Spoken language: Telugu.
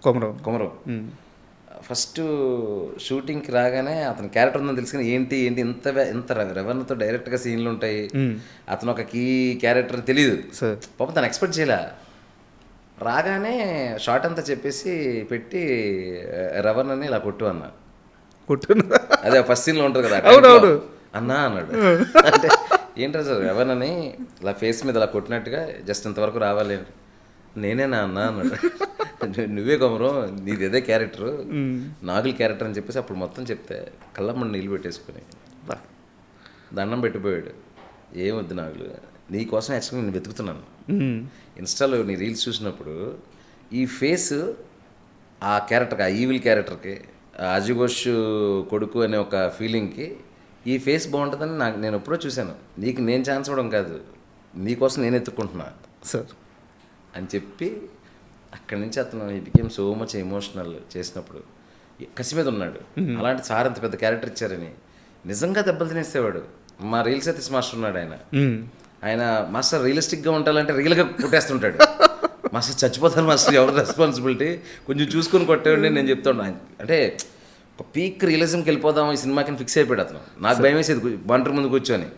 కొమరం. ఫస్ట్ షూటింగ్కి రాగానే అతని క్యారెక్టర్ ఉందని తెలుసుకుని ఏంటి ఇంత రెవెన్యూతో డైరెక్ట్గా సీన్లు ఉంటాయి, అతను ఒక కీ క్యారెక్టర్ తెలియదు పాపం, తను ఎక్స్పెక్ట్ చేయలే. రాగానే షార్ట్ అంతా చెప్పేసి పెట్టి రవణ్ అని ఇలా కొట్టు అన్న. అదే ఫస్ట్ సీన్లో ఉంటుంది కదా, అన్నా అన్నాడు. అంటే ఏంటో సార్ రవణ్ అని ఇలా ఫేస్ మీద ఇలా కొట్టినట్టుగా జస్ట్ ఇంతవరకు రావాలి. నేనేనా అన్నా అన్నాడు. నువ్వే కొమరం, నీది అదే క్యారెక్టర్, నాగుల్ క్యారెక్టర్ అని చెప్పేసి అప్పుడు మొత్తం చెప్తే కళ్ళమ్మని నీళ్ళు పెట్టేసుకుని దండం పెట్టిపోయాడు. ఏమొద్దు నాగులు, నీ కోసం యాక్చువల్గా నేను వెతుకుతున్నాను. ఇన్స్టాలో నీ రీల్స్ చూసినప్పుడు ఈ ఫేస్ ఆ క్యారెక్టర్కి, ఆ ఈవిల్ క్యారెక్టర్కి, అజుఘోష్ కొడుకు అనే ఒక ఫీలింగ్కి ఈ ఫేస్ బాగుంటుందని నేను ఎప్పుడో చూశాను. నీకు నేను ఛాన్స్ ఇవ్వడం కాదు, నీకోసం నేను ఎత్తుక్కుంటున్నా సార్ అని చెప్పి అక్కడి నుంచి అతను he became so much emotional. చేసినప్పుడు కసి మీద ఉన్నాడు. అలాంటి సార్ అంత పెద్ద క్యారెక్టర్ ఇచ్చారని నిజంగా దెబ్బలు తినేసేవాడు. మా రీల్స్ అయితే మాస్టర్ ఉన్నాడు, ఆయన మాస్టర్ రియలిస్టిక్గా ఉండాలంటే రియల్గా కొట్టేస్తుంటాడు. మాస్టర్ చచ్చిపోతాను మాస్టర్, ఎవరు రెస్పాన్సిబిలిటీ, కొంచెం చూసుకొని కొట్టేవాడి నేను చెప్తాను. అంటే ఒక పీక్ రియలిజంకి వెళ్ళిపోదాం ఈ సినిమాకి ఫిక్స్ అయిపోయాడు అతను. నాకు భయం వేసేది బంటర్ ముందు కూర్చొని.